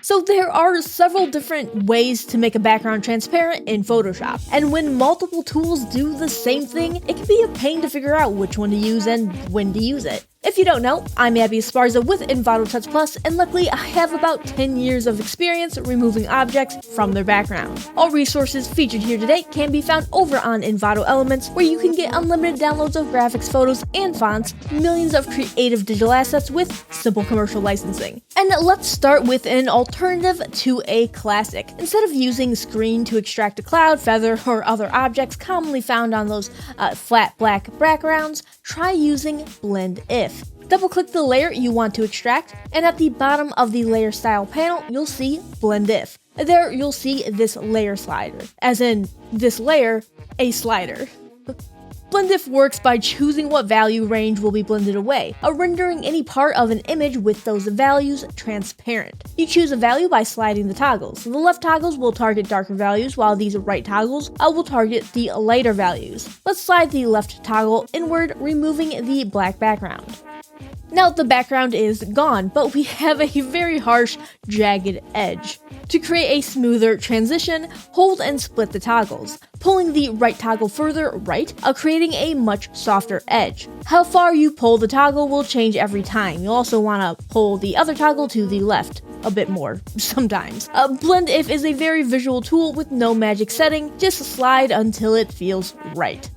So there are several different ways to make a background transparent in Photoshop, and when multiple tools do the same thing, it can be a pain to figure out which one to use and when to use it. If you don't know, I'm Abbey Esparza with Envato Tuts Plus, and luckily I have about 10 years of experience removing objects from their background. All resources featured here today can be found over on Envato Elements, where you can get unlimited downloads of graphics, photos, and fonts, millions of creative digital assets with simple commercial licensing. And let's start with an alternative to a classic. Instead of using screen to extract a cloud, feather, or other objects commonly found on those flat black backgrounds, try using Blendif. Double-click the layer you want to extract, and at the bottom of the layer style panel, you'll see Blendif. There, you'll see this layer slider, as in this layer, a slider. Blendif works by choosing what value range will be blended away, rendering any part of an image with those values transparent. You choose a value by sliding the toggles. The left toggles will target darker values, while these right toggles will target the lighter values. Let's slide the left toggle inward, removing the black background. Now the background is gone, but we have a very harsh, jagged edge. To create a smoother transition, hold and split the toggles, pulling the right toggle further right, creating a much softer edge. How far you pull the toggle will change every time. You'll also want to pull the other toggle to the left a bit more sometimes. Blendif is a very visual tool with no magic setting, just slide until it feels right.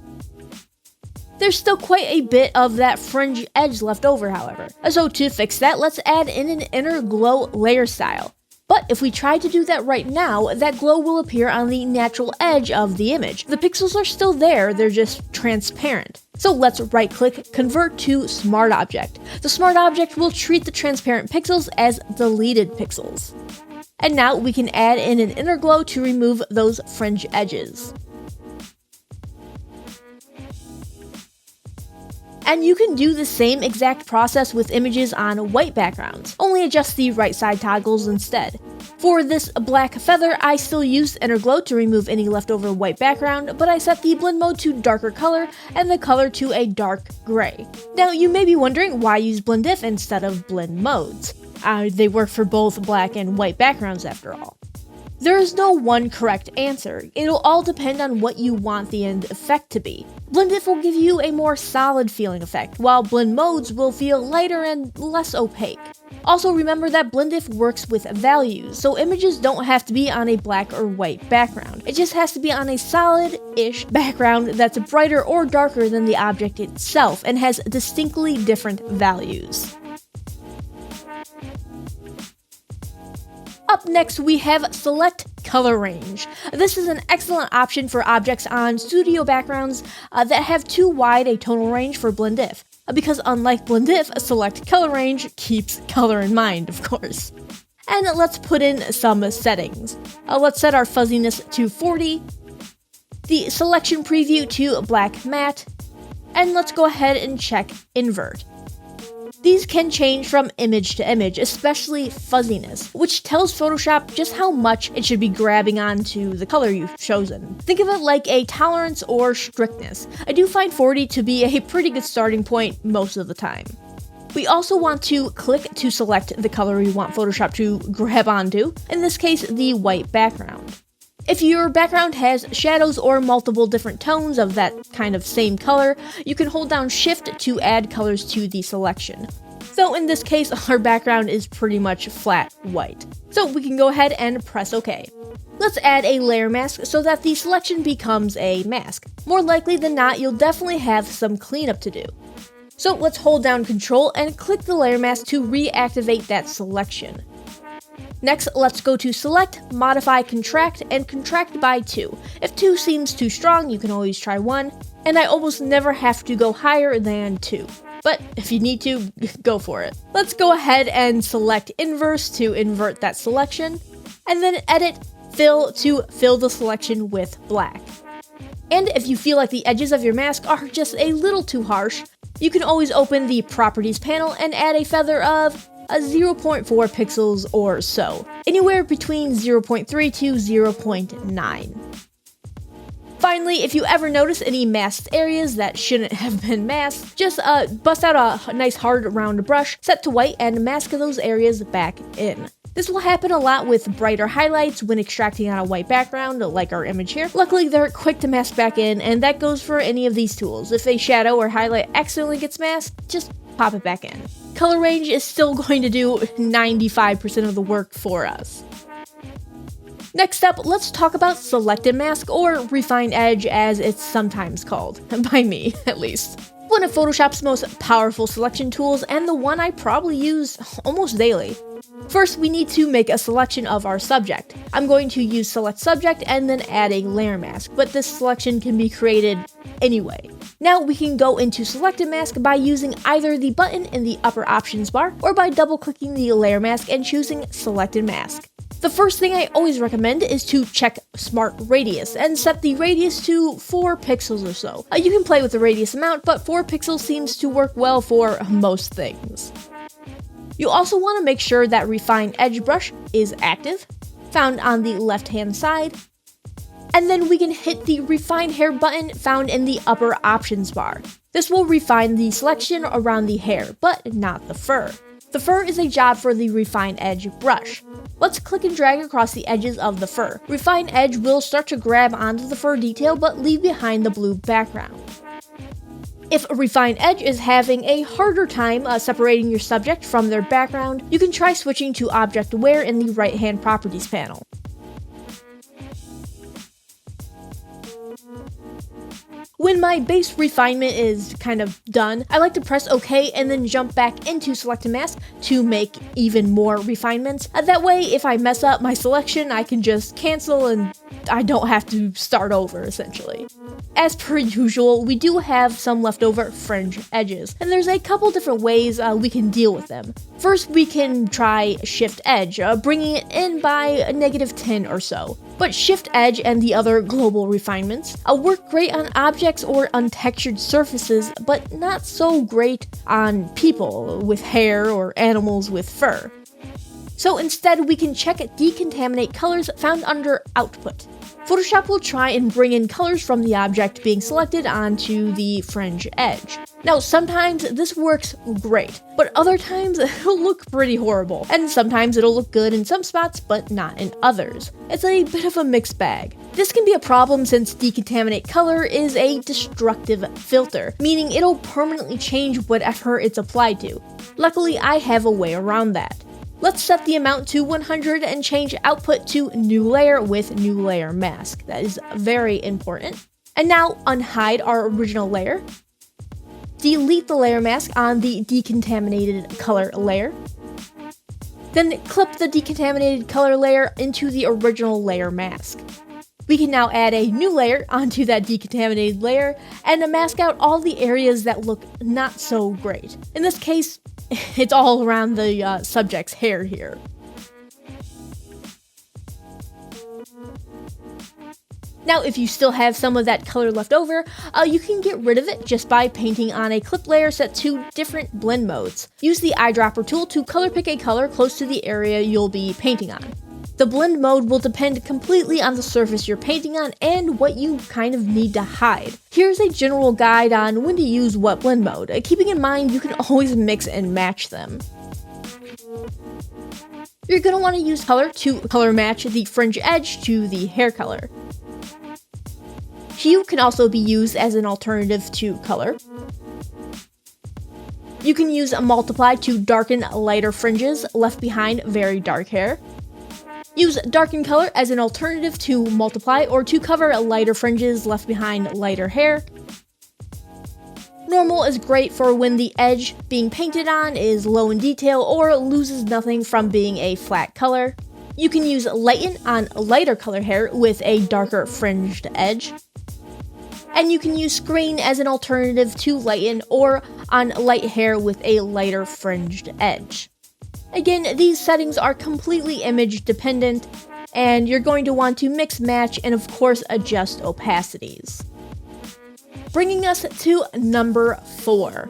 There's still quite a bit of that fringe edge left over, however. So to fix that, let's add in an inner glow layer style. But if we try to do that right now, that glow will appear on the natural edge of the image. The pixels are still there, they're just transparent. So let's right-click, convert to Smart Object. The Smart Object will treat the transparent pixels as deleted pixels. And now we can add in an inner glow to remove those fringe edges. And you can do the same exact process with images on white backgrounds, only adjust the right side toggles instead. For this black feather, I still used inner glow to remove any leftover white background, but I set the blend mode to darker color and the color to a dark gray. Now you may be wondering why use Blendif instead of blend modes. They work for both black and white backgrounds after all. There is no one correct answer. It'll all depend on what you want the end effect to be. Blendif will give you a more solid feeling effect, while blend modes will feel lighter and less opaque. Also remember that Blendif works with values, so images don't have to be on a black or white background. It just has to be on a solid-ish background that's brighter or darker than the object itself and has distinctly different values. Up next, we have Select Color Range. This is an excellent option for objects on studio backgrounds that have too wide a tonal range for Blendif, because unlike Blendif, Select Color Range keeps color in mind, of course. And let's put in some settings. Let's set our fuzziness to 40, the selection preview to black matte, and let's go ahead and check invert. These can change from image to image, especially fuzziness, which tells Photoshop just how much it should be grabbing onto the color you've chosen. Think of it like a tolerance or strictness. I do find 40 to be a pretty good starting point most of the time. We also want to click to select the color you want Photoshop to grab onto, in this case the white background. If your background has shadows or multiple different tones of that kind of same color, you can hold down Shift to add colors to the selection. So in this case, our background is pretty much flat white. So we can go ahead and press OK. Let's add a layer mask so that the selection becomes a mask. More likely than not, you'll definitely have some cleanup to do. So let's hold down Control and click the layer mask to reactivate that selection. Next, let's go to Select, Modify Contract, and Contract by 2. If 2 seems too strong, you can always try 1, and I almost never have to go higher than 2. But if you need to, go for it. Let's go ahead and select Inverse to invert that selection, and then Edit, Fill to fill the selection with black. And if you feel like the edges of your mask are just a little too harsh, you can always open the Properties panel and add a feather of 0.4 pixels or so, anywhere between 0.3 to 0.9. Finally, if you ever notice any masked areas that shouldn't have been masked, just bust out a nice hard round brush, set to white, and mask those areas back in. This will happen a lot with brighter highlights when extracting on a white background, like our image here. Luckily, they're quick to mask back in, and that goes for any of these tools. If a shadow or highlight accidentally gets masked, just pop it back in. Color range is still going to do 95% of the work for us. Next up, let's talk about selected mask, or refined edge as it's sometimes called, by me at least. One of Photoshop's most powerful selection tools, and the one I probably use almost daily. First, we need to make a selection of our subject. I'm going to use select subject and then add a layer mask, but this selection can be created anyway. Now we can go into selected mask by using either the button in the upper options bar, or by double clicking the layer mask and choosing selected mask. The first thing I always recommend is to check Smart Radius and set the radius to 4 pixels or so. You can play with the radius amount, but 4 pixels seems to work well for most things. You also want to make sure that Refine Edge brush is active, found on the left hand side, and then we can hit the Refine Hair button found in the upper options bar. This will refine the selection around the hair, but not the fur. The fur is a job for the Refine Edge brush. Let's click and drag across the edges of the fur. Refine Edge will start to grab onto the fur detail but leave behind the blue background. If Refine Edge is having a harder time separating your subject from their background, you can try switching to Object Aware in the right-hand Properties panel. When my base refinement is kind of done, I like to press OK and then jump back into Selected Mask to make even more refinements. That way, if I mess up my selection, I can just cancel and I don't have to start over, essentially. As per usual, we do have some leftover fringe edges, and there's a couple different ways we can deal with them. First, we can try Shift Edge, bringing it in by a -10 or so. But Shift Edge and the other global refinements work great on objects or untextured surfaces, but not so great on people with hair or animals with fur. So instead, we can check Decontaminate Colors found under Output. Photoshop will try and bring in colors from the object being selected onto the fringe edge. Now, sometimes this works great, but other times it'll look pretty horrible, and sometimes it'll look good in some spots, but not in others. It's a bit of a mixed bag. This can be a problem since Decontaminate Color is a destructive filter, meaning it'll permanently change whatever it's applied to. Luckily, I have a way around that. Let's set the amount to 100 and change output to new layer with new layer mask. That is very important. And now unhide our original layer. Delete the layer mask on the decontaminated color layer. Then clip the decontaminated color layer into the original layer mask. We can now add a new layer onto that decontaminated layer and mask out all the areas that look not so great. In this case, it's all around the subject's hair here. Now, if you still have some of that color left over, you can get rid of it just by painting on a clip layer set to different blend modes. Use the eyedropper tool to color pick a color close to the area you'll be painting on. The blend mode will depend completely on the surface you're painting on and what you kind of need to hide. Here's a general guide on when to use what blend mode, keeping in mind you can always mix and match them. You're going to want to use color to color match the fringe edge to the hair color. Hue can also be used as an alternative to color. You can use a multiply to darken lighter fringes left behind very dark hair. Use darken color as an alternative to multiply or to cover lighter fringes left behind lighter hair. Normal is great for when the edge being painted on is low in detail or loses nothing from being a flat color. You can use lighten on lighter color hair with a darker fringed edge. And you can use screen as an alternative to lighten or on light hair with a lighter fringed edge. Again, these settings are completely image dependent, and you're going to want to mix, match, and of course adjust opacities. Bringing us to number 4,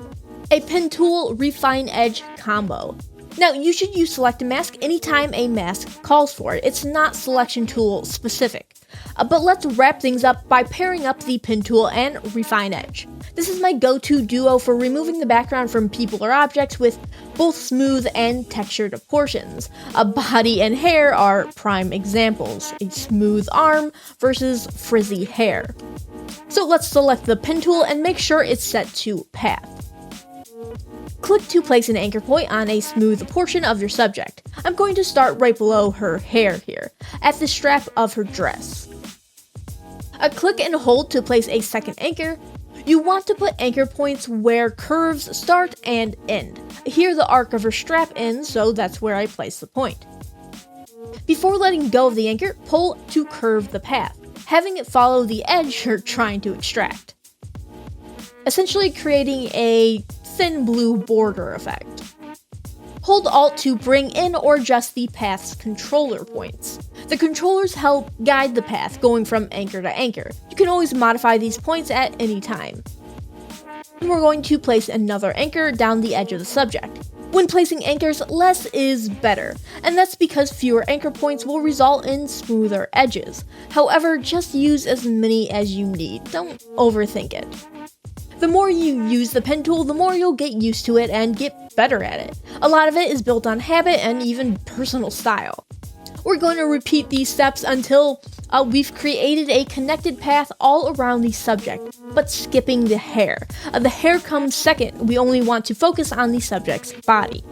a pen tool refine edge combo. Now, you should use Select a Mask anytime a mask calls for it. It's not selection tool specific. But let's wrap things up by pairing up the pen tool and refine edge. This is my go-to duo for removing the background from people or objects with both smooth and textured portions. A body and hair are prime examples, a smooth arm versus frizzy hair. So let's select the pen tool and make sure it's set to path. Click to place an anchor point on a smooth portion of your subject. I'm going to start right below her hair here, at the strap of her dress. Click and hold to place a second anchor. You want to put anchor points where curves start and end. Here the arc of her strap ends, so that's where I place the point. Before letting go of the anchor, pull to curve the path, having it follow the edge you're trying to extract, essentially creating a thin blue border effect. Hold Alt to bring in or adjust the path's controller points. The controllers help guide the path going from anchor to anchor. You can always modify these points at any time. And we're going to place another anchor down the edge of the subject. When placing anchors, less is better, and that's because fewer anchor points will result in smoother edges. However, just use as many as you need, don't overthink it. The more you use the pen tool, the more you'll get used to it and get better at it. A lot of it is built on habit and even personal style. We're going to repeat these steps until we've created a connected path all around the subject, but skipping the hair. The hair comes second, we only want to focus on the subject's body.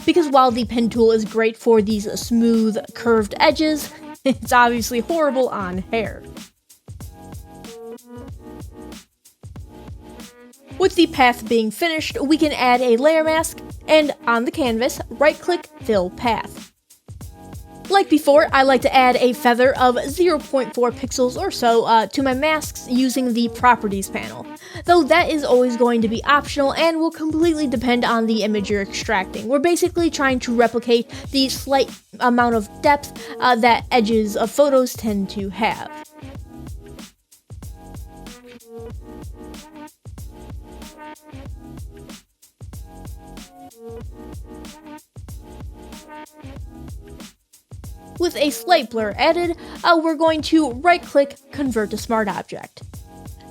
Because while the pen tool is great for these smooth, curved edges, it's obviously horrible on hair. With the path being finished, we can add a layer mask, and on the canvas, right-click Fill Path. Like before, I like to add a feather of 0.4 pixels or so to my masks using the Properties panel, though that is always going to be optional and will completely depend on the image you're extracting. We're basically trying to replicate the slight amount of depth that edges of photos tend to have. With a slight blur added, we're going to right-click Convert to Smart Object.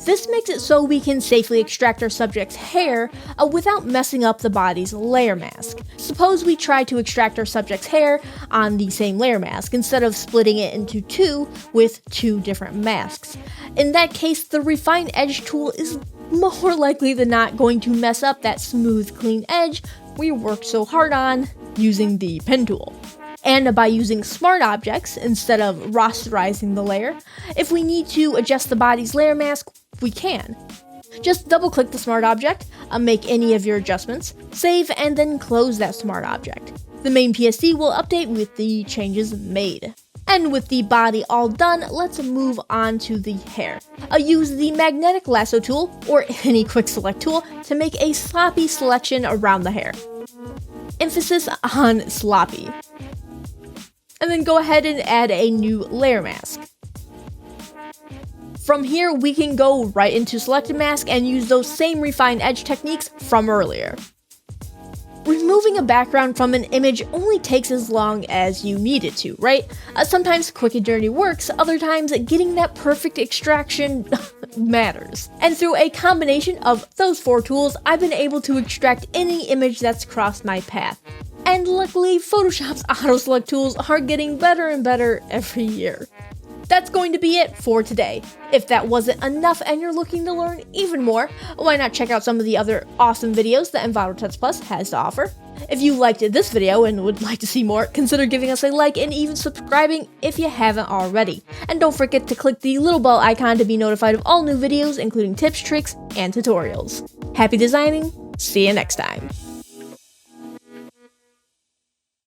This makes it so we can safely extract our subject's hair without messing up the body's layer mask. Suppose we try to extract our subject's hair on the same layer mask instead of splitting it into two with two different masks. In that case, the Refine Edge tool is more likely than not going to mess up that smooth, clean edge we worked so hard on using the pen tool. And by using smart objects instead of rasterizing the layer, if we need to adjust the body's layer mask, we can. Just double click the smart object, make any of your adjustments, save, and then close that smart object. The main PSD will update with the changes made. And with the body all done, let's move on to the hair. Use the magnetic lasso tool, or any quick select tool, to make a sloppy selection around the hair. Emphasis on sloppy. And then go ahead and add a new layer mask. From here, we can go right into selected mask and use those same refine edge techniques from earlier. Removing a background from an image only takes as long as you need it to, right? Sometimes quick and dirty works, other times getting that perfect extraction matters. And through a combination of those four tools, I've been able to extract any image that's crossed my path. And luckily, Photoshop's auto-select tools are getting better and better every year. That's going to be it for today. If that wasn't enough and you're looking to learn even more, why not check out some of the other awesome videos that Envato Tuts Plus has to offer. If you liked this video and would like to see more, consider giving us a like and even subscribing if you haven't already. And don't forget to click the little bell icon to be notified of all new videos, including tips, tricks, and tutorials. Happy designing, see you next time.